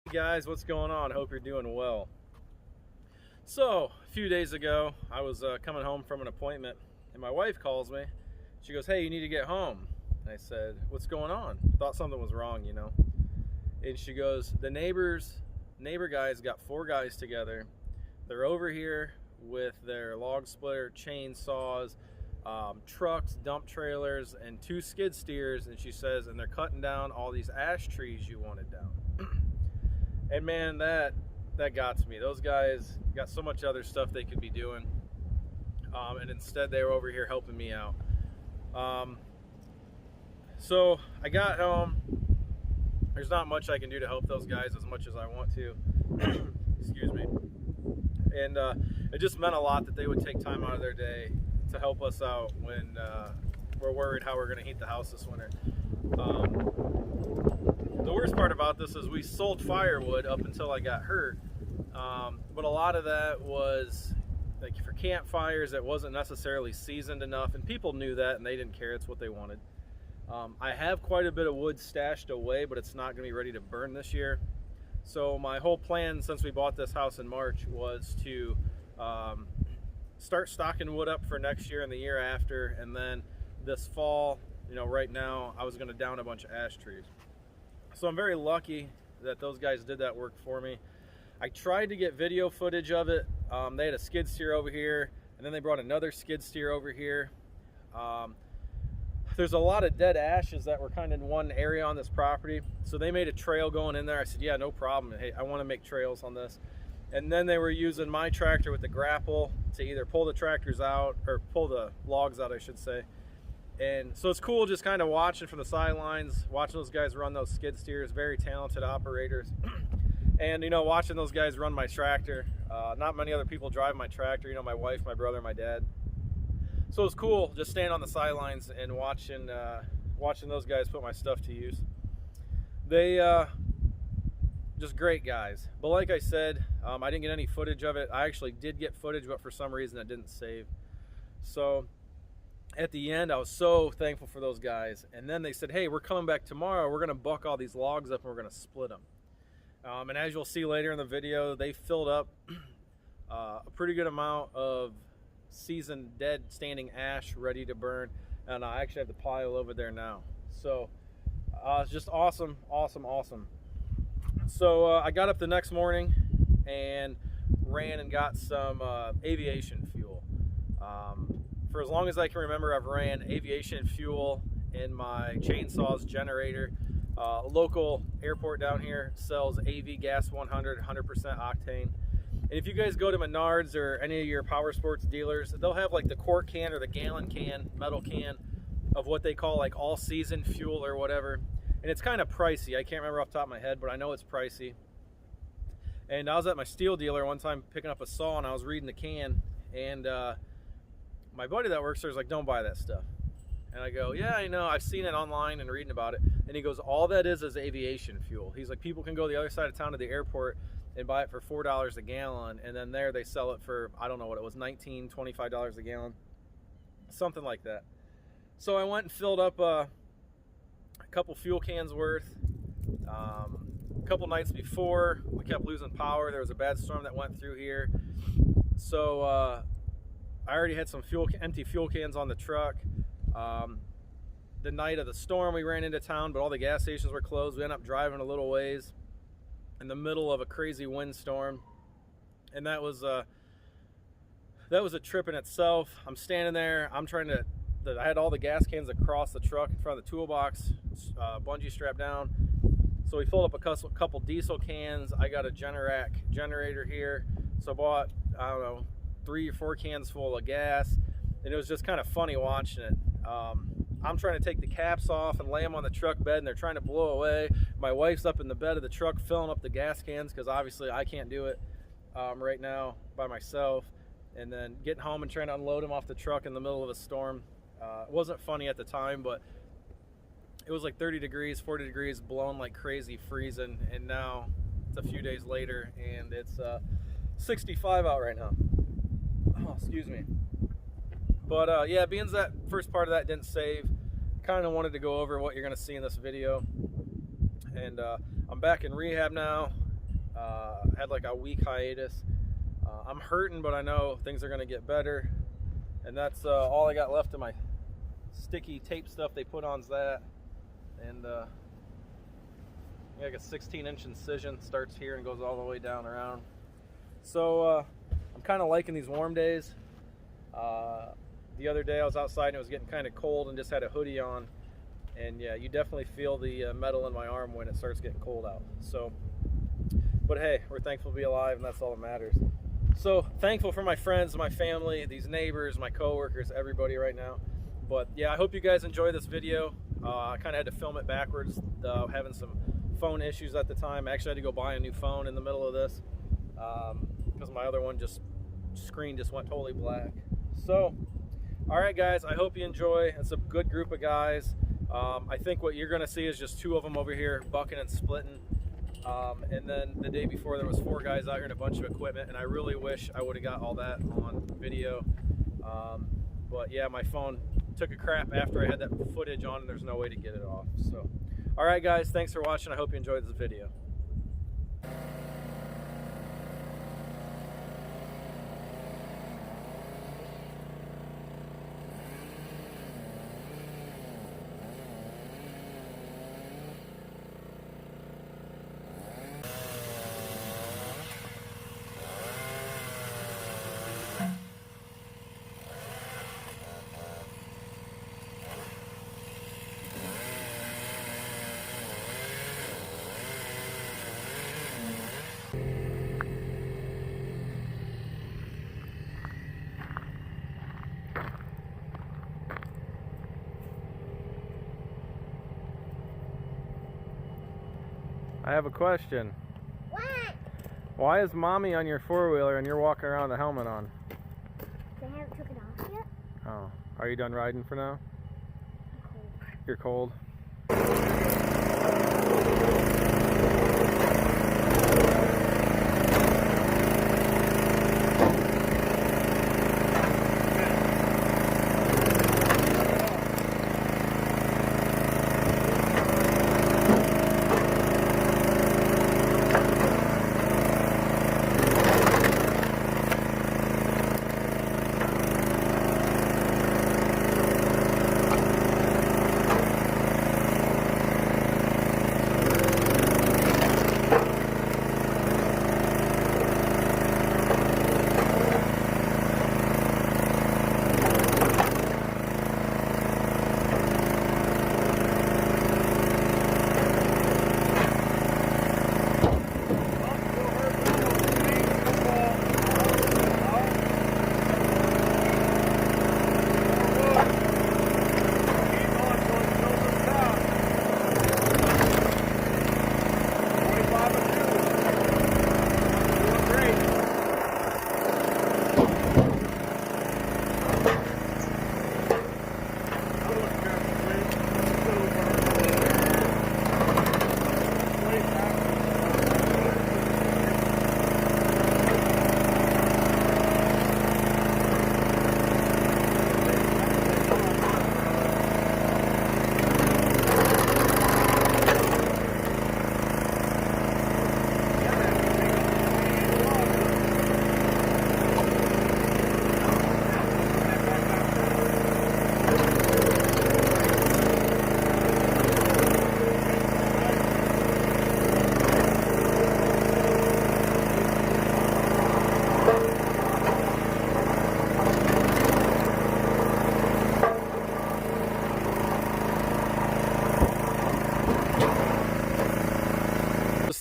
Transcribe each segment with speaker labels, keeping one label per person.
Speaker 1: Hey guys, what's going on? Hope you're doing well. So, a few days ago, I was coming home from an appointment, and my wife calls me. She goes, "Hey, you need to get home." And I said, "What's going on?" Thought something was wrong, you know. And she goes, "The neighbor guys got four guys together. They're over here with their log splitter, chainsaws, trucks, dump trailers, and two skid steers." And she says, "And they're cutting down all these ash trees you wanted down." And man, that got to me. Those guys got so much other stuff they could be doing, and instead they were over here helping me out. So I got home. There's not much I can do to help those guys as much as I want to. Excuse me. And it just meant a lot that they would take time out of their day to help us out when we're worried how we're going to heat the house this winter. The worst part about this is we sold firewood up until I got hurt, but a lot of that was like for campfires. It wasn't necessarily seasoned enough, and people knew that and they didn't care. It's what they wanted. I have quite a bit of wood stashed away, but it's not going to be ready to burn this year. So my whole plan since we bought this house in March was to start stocking wood up for next year and the year after, and then this fall, you know, right now I was going to down a bunch of ash trees. So I'm very lucky that those guys did that work for me. I tried to get video footage of it. They had a skid steer over here, and then they brought another skid steer over here. There's a lot of dead ashes that were kind of in one area on this property, so they made a trail going in there. I said, "Yeah, no problem. Hey, I want to make trails on this." And then they were using my tractor with the grapple to either pull the tractors out, or pull the logs out, I should say. And so it's cool just kind of watching from the sidelines, watching those guys run those skid steers, very talented operators. And, you know, watching those guys run my tractor. Not many other people drive my tractor, you know, my wife, my brother, my dad. So it's cool just standing on the sidelines and watching those guys put my stuff to use. They, just great guys. But like I said, I didn't get any footage of it. I actually did get footage, but for some reason it didn't save. So at the end, I was so thankful for those guys. And then they said, "Hey, we're coming back tomorrow. We're going to buck all these logs up and we're going to split them." And as you'll see later in the video, they filled up a pretty good amount of seasoned, dead, standing ash ready to burn. And I actually have the pile over there now. So it's just awesome, awesome, awesome. So I got up the next morning and ran and got some aviation fuel. For as long as I can remember, I've ran aviation fuel in my chainsaw's generator. A local airport down here sells AV Gas 100, 100% octane. And if you guys go to Menards or any of your power sports dealers, they'll have like the quart can or the gallon can, metal can of what they call like all season fuel or whatever. And it's kind of pricey. I can't remember off the top of my head, but I know it's pricey. And I was at my steel dealer one time picking up a saw, and I was reading the can, and my buddy that works there is like, "Don't buy that stuff." And I go, "Yeah, I know. I've seen it online and reading about it." And he goes, "All that is aviation fuel." He's like, "People can go the other side of town to the airport and buy it for $4 a gallon, and then there they sell it for, I don't know what it was, $19, $25 a gallon, something like that." So I went and filled up a couple fuel cans worth. A couple nights before, we kept losing power. There was a bad storm that went through here. So I already had some empty fuel cans on the truck. The night of the storm, we ran into town, but all the gas stations were closed. We ended up driving a little ways in the middle of a crazy windstorm, and that was a trip in itself. I'm standing there. I had all the gas cans across the truck in front of the toolbox, bungee strapped down. So we filled up a couple diesel cans. I got a Generac generator here, so I bought, I don't know, 3 or 4 cans full of gas, and it was just kind of funny watching it. I'm trying to take the caps off and lay them on the truck bed, and they're trying to blow away. My wife's up in the bed of the truck filling up the gas cans, because obviously I can't do it right now by myself, and then getting home and trying to unload them off the truck in the middle of a storm. It wasn't funny at the time, but it was like 30 degrees, 40 degrees, blowing like crazy, freezing, and now it's a few days later, and it's 65 out right now. Oh, excuse me. But yeah, being that first part of that didn't save, kind of wanted to go over what you're going to see in this video. And I'm back in rehab now, Had like a week hiatus. I'm hurting, but I know things are gonna get better. And that's all I got left of my sticky tape stuff they put on's that. And like a 16-inch incision, starts here and goes all the way down around. So I'm kind of liking these warm days. The other day I was outside and it was getting kind of cold and just had a hoodie on. And yeah, you definitely feel the metal in my arm when it starts getting cold out. So, but hey, we're thankful to be alive, and that's all that matters. So thankful for my friends, my family, these neighbors, my coworkers, everybody right now. But yeah, I hope you guys enjoy this video. I kind of had to film it backwards, having some phone issues at the time. I actually had to go buy a new phone in the middle of this because my other one screen just went totally black. So, all right, guys, I hope you enjoy. It's a good group of guys. I think what you're going to see is just 2 of them over here bucking and splitting. And then the day before there was 4 guys out here and a bunch of equipment, and I really wish I would have got all that on video. But yeah, my phone took a crap after I had that footage on, and there's no way to get it off. So, all right, guys, thanks for watching. I hope you enjoyed this video. I have a question.
Speaker 2: What?
Speaker 1: Why is mommy on your 4-wheeler and you're walking around with a helmet on?
Speaker 2: They haven't took it off yet?
Speaker 1: Oh, are you done riding for now?
Speaker 2: I'm cold.
Speaker 1: You're cold?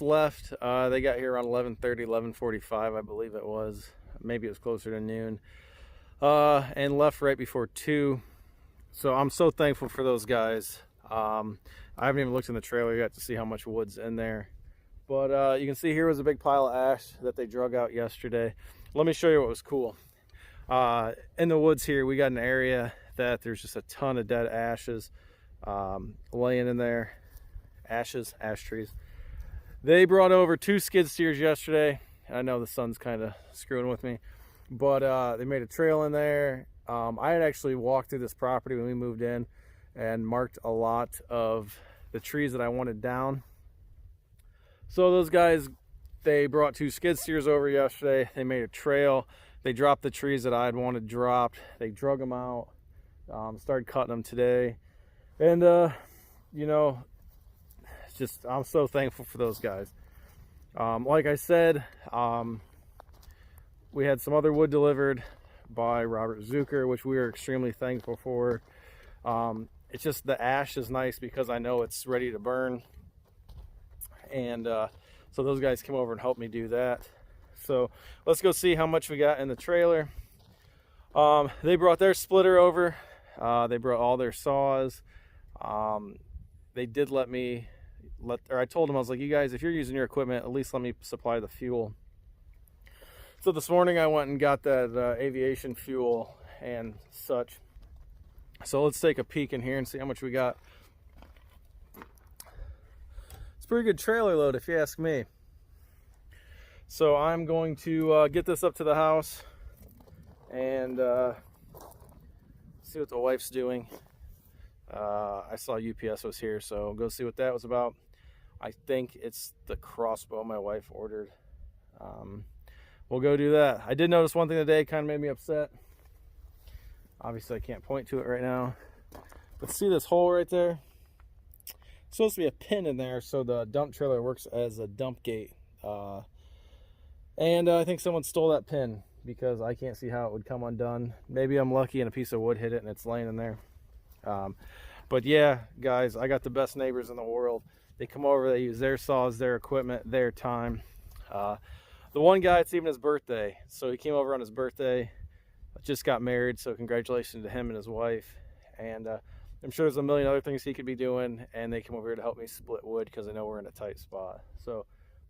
Speaker 1: Left. They got here around 11:30, 11:45, I believe it was. Maybe it was closer to noon. And left right before 2. So I'm so thankful for those guys. I haven't even looked in the trailer yet to see how much wood's in there. But you can see here was a big pile of ash that they drug out yesterday. Let me show you what was cool. In the woods here, we got an area that there's just a ton of dead ashes laying in there. Ash trees. They brought over 2 skid steers yesterday. I know the sun's kind of screwing with me, but they made a trail in there. I had actually walked through this property when we moved in and marked a lot of the trees that I wanted down. So those guys They brought 2 skid steers over yesterday. They made a trail. They dropped the trees that I had wanted dropped. They drug them out. Started cutting them today. And, you know, it's just, I'm so thankful for those guys. Like I said, we had some other wood delivered by Robert Zucker, which we are extremely thankful for. It's just the ash is nice because I know it's ready to burn. And so those guys came over and helped me do that. So let's go see how much we got in the trailer. They brought their splitter over. They brought all their saws. They did let me, I told them, I was like, you guys, if you're using your equipment, at least let me supply the fuel. So this morning I went and got that aviation fuel and such. So let's take a peek in here and see how much we got. It's a pretty good trailer load if you ask me. So I'm going to get this up to the house and see what the wife's doing. I saw UPS was here, so go see what that was about. I think it's the crossbow my wife ordered. We'll go do that. I did notice one thing today, kind of made me upset. Obviously I can't point to it right now, but see this hole right there? It's supposed to be a pin in there so the dump trailer works as a dump gate. And I think someone stole that pin because I can't see how it would come undone. Maybe I'm lucky and a piece of wood hit it and it's laying in there. But yeah, guys, I got the best neighbors in the world. They come over, they use their saws, their equipment, their time. The one guy, it's even his birthday. So he came over on his birthday, just got married. So congratulations to him and his wife. And I'm sure there's a million other things he could be doing. And they come over here to help me split wood because I know we're in a tight spot. So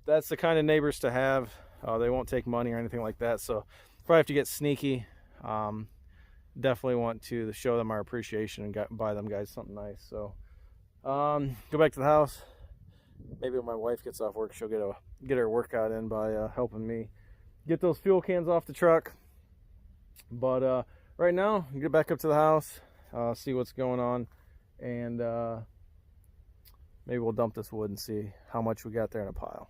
Speaker 1: that's the kind of neighbors to have. They won't take money or anything like that. So probably have to get sneaky. Definitely want to show them our appreciation and buy them guys something nice. So go back to the house. Maybe when my wife gets off work, she'll get her workout in by helping me get those fuel cans off the truck. But right now, get back up to the house, see what's going on, and maybe we'll dump this wood and see how much we got there in a pile.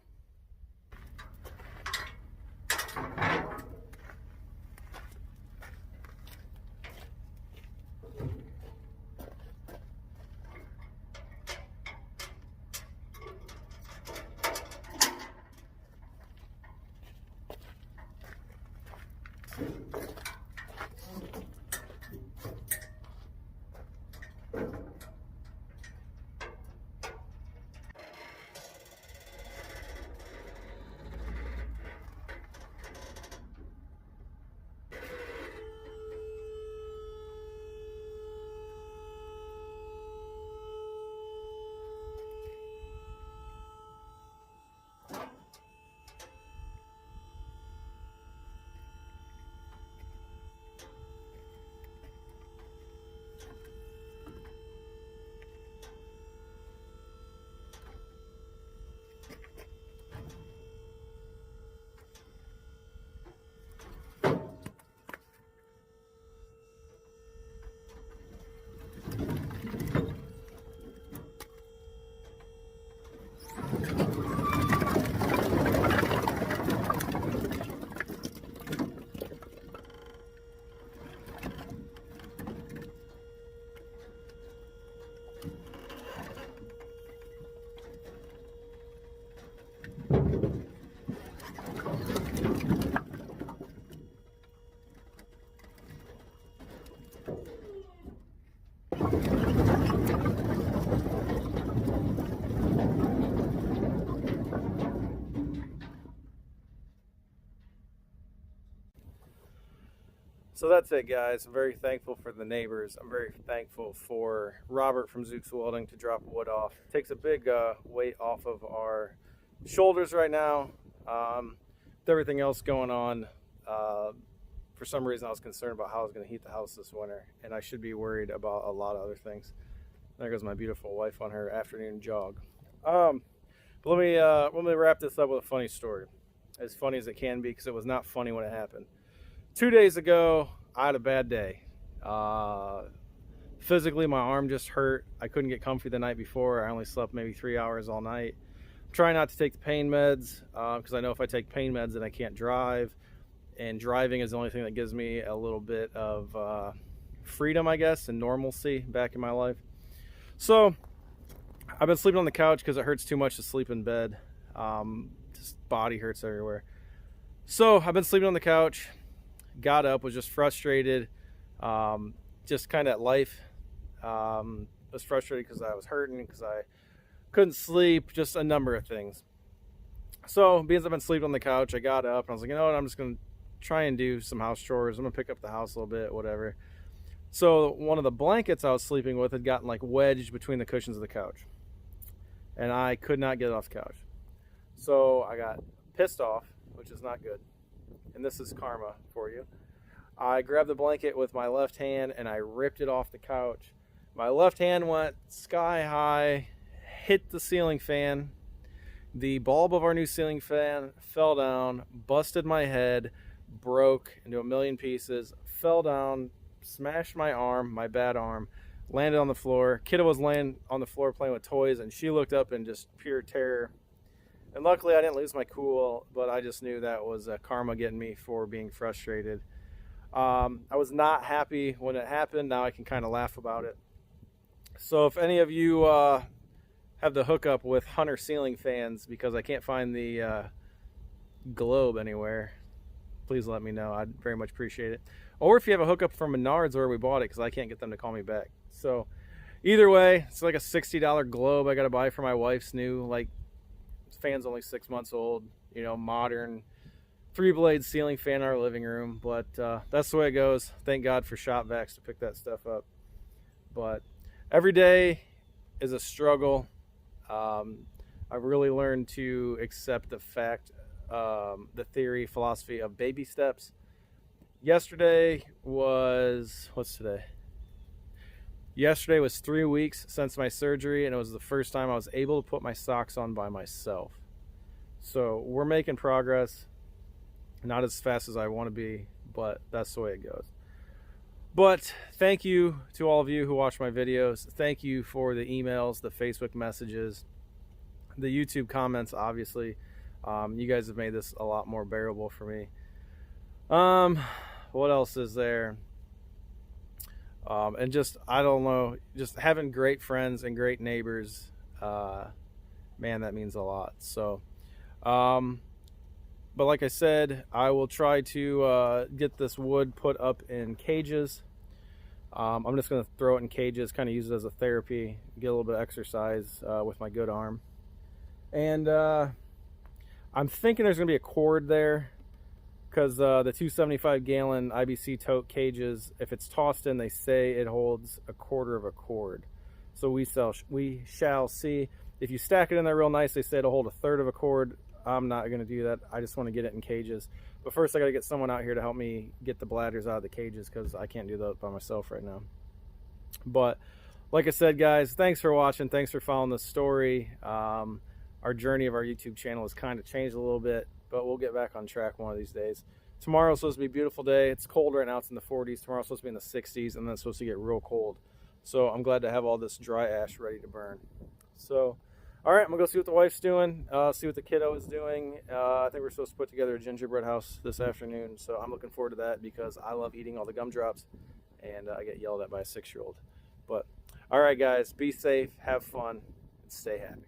Speaker 1: So that's it, guys. I'm very thankful for the neighbors. I'm very thankful for Robert from Zook's Welding to drop wood off. It takes a big weight off of our shoulders right now. With everything else going on, for some reason I was concerned about how I was going to heat the house this winter, and I should be worried about a lot of other things. There goes my beautiful wife on her afternoon jog. But let me wrap this up with a funny story. As funny as it can be, because it was not funny when it happened. 2 days ago, I had a bad day. Physically, my arm just hurt. I couldn't get comfy the night before. I only slept maybe 3 hours all night. Try not to take the pain meds because I know if I take pain meds then I can't drive, and driving is the only thing that gives me a little bit of freedom, I guess, and normalcy back in my life. So I've been sleeping on the couch because it hurts too much to sleep in bed. Just body hurts everywhere. So I've been sleeping on the couch, got up, was just frustrated, just kind of at life. Was frustrated because I was hurting, because I couldn't sleep, just a number of things. So because I've been sleeping on the couch, I got up and I was like, you know what, I'm just going to try and do some house chores. I'm going to pick up the house a little bit, whatever. So one of the blankets I was sleeping with had gotten like wedged between the cushions of the couch, and I could not get it off the couch. So I got pissed off, which is not good. And this is karma for you. I grabbed the blanket with my left hand and I ripped it off the couch. My left hand went sky high, hit the ceiling fan. The bulb of our new ceiling fan fell down, busted my head, broke into a million pieces, fell down, smashed my arm, my bad arm, landed on the floor. Kidda was laying on the floor playing with toys, and she looked up in just pure terror. And luckily I didn't lose my cool, but I just knew that was karma getting me for being frustrated. I was not happy when it happened. Now I can kind of laugh about it. So if any of you have the hookup with Hunter ceiling fans, because I can't find the globe anywhere, please let me know. I'd very much appreciate it. Or if you have a hookup from Menards where we bought it, because I can't get them to call me back. So either way, it's like a $60 globe I got to buy for my wife's new, like, fan's only 6 months old, you know, modern 3-blade ceiling fan in our living room. But that's the way it goes. Thank God for shop vacs to pick that stuff up. But every day is a struggle. I've really learned to accept the fact, the theory, philosophy of baby steps. Yesterday was, what's today? Yesterday was 3 weeks since my surgery, and it was the first time I was able to put my socks on by myself. So we're making progress. Not as fast as I want to be, but that's the way it goes. But thank you to all of you who watch my videos. Thank you for the emails, the Facebook messages, the YouTube comments, obviously. You guys have made this a lot more bearable for me. What else is there? And just, I don't know, just having great friends and great neighbors, man, that means a lot. So, but like I said, I will try to get this wood put up in cages. I'm just going to throw it in cages, kind of use it as a therapy, get a little bit of exercise with my good arm. And I'm thinking there's going to be a cord there, because the 275 gallon IBC tote cages, if it's tossed in, they say it holds 1/4 of a cord. So we shall see. If you stack it in there real nice, they say it'll hold 1/3 of a cord. I'm not going to do that. I just want to get it in cages. But first I got to get someone out here to help me get the bladders out of the cages, because I can't do that by myself right now. But like I said, guys, thanks for watching. Thanks for following the story. Our journey of our YouTube channel has kind of changed a little bit, but we'll get back on track one of these days. Tomorrow's supposed to be a beautiful day. It's cold right now. It's in the 40s. Tomorrow's supposed to be in the 60s, and then it's supposed to get real cold. So I'm glad to have all this dry ash ready to burn. So, all right, I'm going to go see what the wife's doing, see what the kiddo is doing. I think we're supposed to put together a gingerbread house this afternoon, so I'm looking forward to that because I love eating all the gumdrops, and I get yelled at by a 6-year-old. But, all right, guys, be safe, have fun, and stay happy.